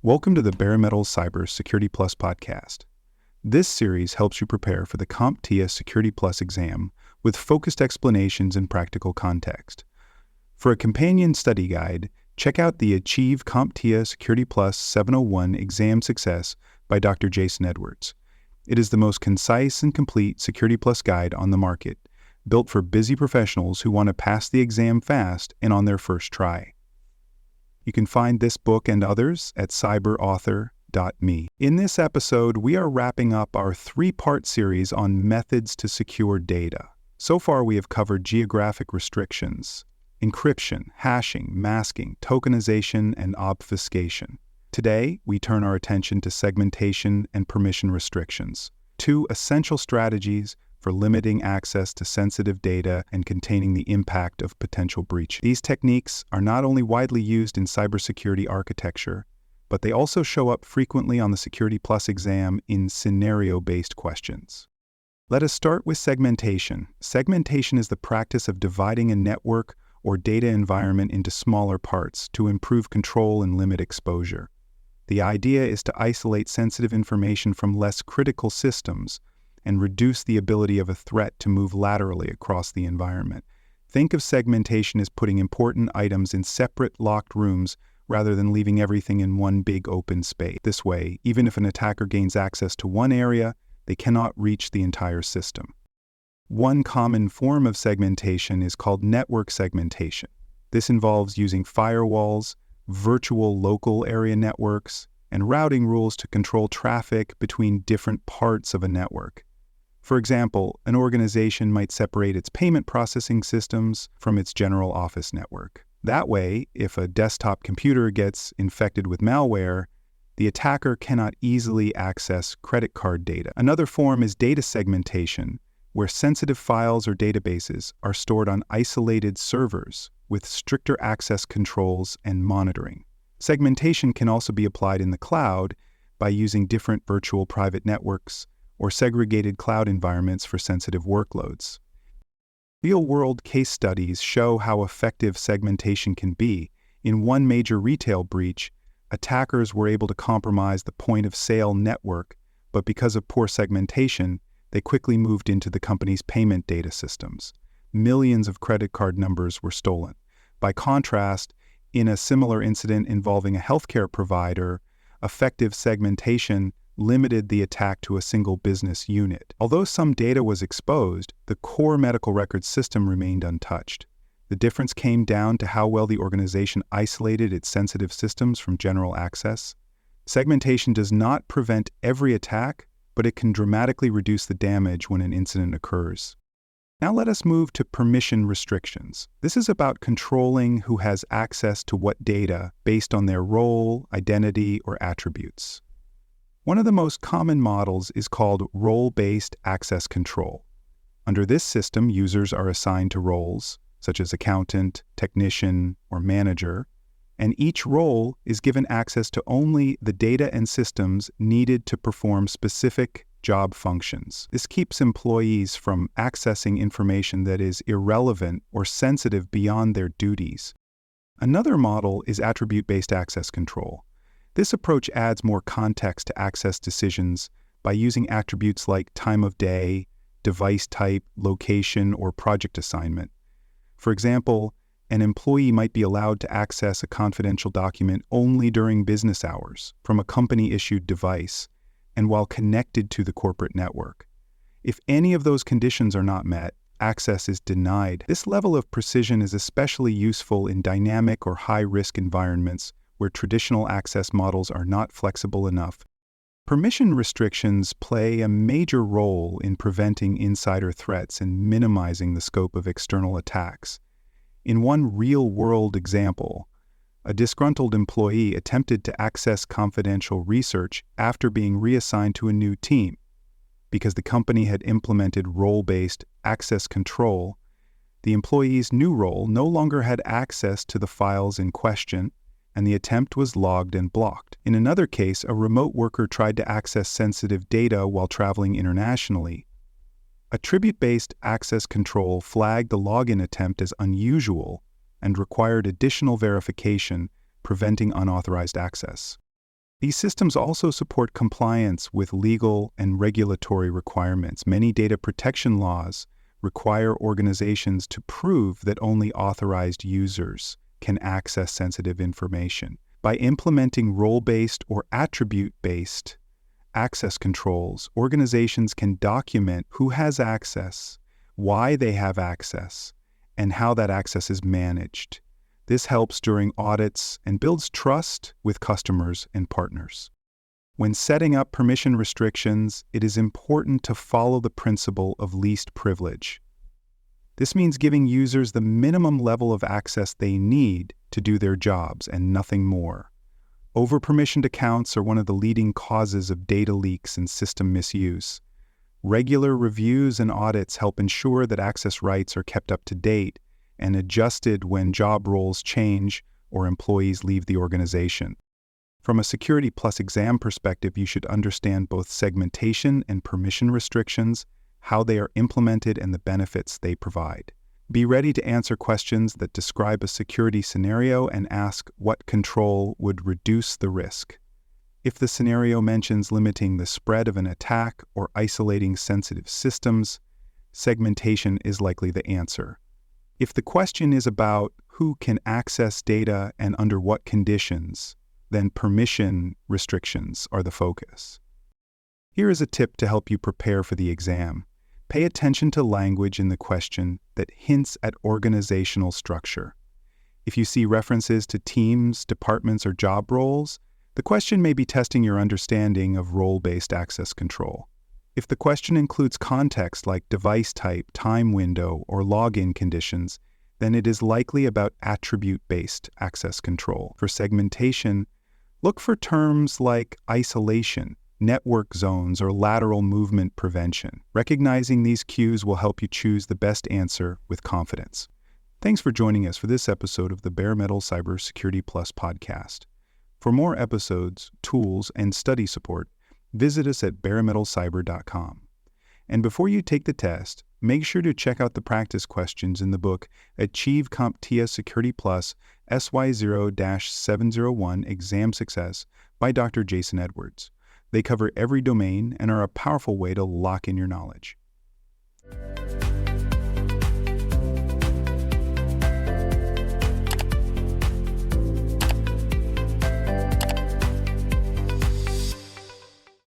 Welcome to the Bare Metal Cyber Security Plus podcast. This series helps you prepare for the CompTIA Security Plus exam with focused explanations and practical context. For a companion study guide, check out the Achieve CompTIA Security Plus 701 Exam Success by Dr. Jason Edwards. It is the most concise and complete Security Plus guide on the market, built for busy professionals who want to pass the exam fast and on their first try. You can find this book and others at cyberauthor.me. In this episode, we are wrapping up our three-part series on methods to secure data. So far, we have covered geographic restrictions, encryption, hashing, masking, tokenization, and obfuscation. Today, we turn our attention to segmentation and permission restrictions, two essential strategies for limiting access to sensitive data and containing the impact of potential breach. These techniques are not only widely used in cybersecurity architecture, but they also show up frequently on the Security Plus exam in scenario-based questions. Let us start with segmentation. Segmentation is the practice of dividing a network or data environment into smaller parts to improve control and limit exposure. The idea is to isolate sensitive information from less critical systems and reduce the ability of a threat to move laterally across the environment. Think of segmentation as putting important items in separate locked rooms rather than leaving everything in one big open space. This way, even if an attacker gains access to one area, they cannot reach the entire system. One common form of segmentation is called network segmentation. This involves using firewalls, virtual local area networks, and routing rules to control traffic between different parts of a network. For example, an organization might separate its payment processing systems from its general office network. That way, if a desktop computer gets infected with malware, the attacker cannot easily access credit card data. Another form is data segmentation, where sensitive files or databases are stored on isolated servers with stricter access controls and monitoring. Segmentation can also be applied in the cloud by using different virtual private networks or segregated cloud environments for sensitive workloads. Real-world case studies show how effective segmentation can be. In one major retail breach, attackers were able to compromise the point-of-sale network, but because of poor segmentation, they quickly moved into the company's payment data systems. Millions of credit card numbers were stolen. By contrast, in a similar incident involving a healthcare provider, effective segmentation limited the attack to a single business unit. Although some data was exposed, the core medical records system remained untouched. The difference came down to how well the organization isolated its sensitive systems from general access. Segmentation does not prevent every attack, but it can dramatically reduce the damage when an incident occurs. Now let us move to permission restrictions. This is about controlling who has access to what data based on their role, identity, or attributes. One of the most common models is called role-based access control. Under this system, users are assigned to roles, such as accountant, technician, or manager, and each role is given access to only the data and systems needed to perform specific job functions. This keeps employees from accessing information that is irrelevant or sensitive beyond their duties. Another model is attribute-based access control. This approach adds more context to access decisions by using attributes like time of day, device type, location, or project assignment. For example, an employee might be allowed to access a confidential document only during business hours from a company-issued device and while connected to the corporate network. If any of those conditions are not met, access is denied. This level of precision is especially useful in dynamic or high-risk environments where traditional access models are not flexible enough. Permission restrictions play a major role in preventing insider threats and minimizing the scope of external attacks. In one real-world example, a disgruntled employee attempted to access confidential research after being reassigned to a new team. Because the company had implemented role-based access control, the employee's new role no longer had access to the files in question, and the attempt was logged and blocked. In another case, a remote worker tried to access sensitive data while traveling internationally. Attribute-based access control flagged the login attempt as unusual and required additional verification, preventing unauthorized access. These systems also support compliance with legal and regulatory requirements. Many data protection laws require organizations to prove that only authorized users can access sensitive information. By implementing role-based or attribute-based access controls, organizations can document who has access, why they have access, and how that access is managed. This helps during audits and builds trust with customers and partners. When setting up permission restrictions, it is important to follow the principle of least privilege. This means giving users the minimum level of access they need to do their jobs and nothing more. Over-permissioned accounts are one of the leading causes of data leaks and system misuse. Regular reviews and audits help ensure that access rights are kept up to date and adjusted when job roles change or employees leave the organization. From a Security Plus exam perspective, you should understand both segmentation and permission restrictions, how they are implemented, and the benefits they provide. Be ready to answer questions that describe a security scenario and ask what control would reduce the risk. If the scenario mentions limiting the spread of an attack or isolating sensitive systems, segmentation is likely the answer. If the question is about who can access data and under what conditions, then permission restrictions are the focus. Here is a tip to help you prepare for the exam. Pay attention to language in the question that hints at organizational structure. If you see references to teams, departments, or job roles, the question may be testing your understanding of role-based access control. If the question includes context like device type, time window, or login conditions, then it is likely about attribute-based access control. For segmentation, look for terms like isolation, network zones, or lateral movement prevention. Recognizing these cues will help you choose the best answer with confidence. Thanks for joining us for this episode of the Bare Metal Cybersecurity Plus podcast. For more episodes, tools, and study support, visit us at baremetalcyber.com. And before you take the test, make sure to check out the practice questions in the book Achieve CompTIA Security Plus SY0-701 Exam Success by Dr. Jason Edwards. They cover every domain and are a powerful way to lock in your knowledge.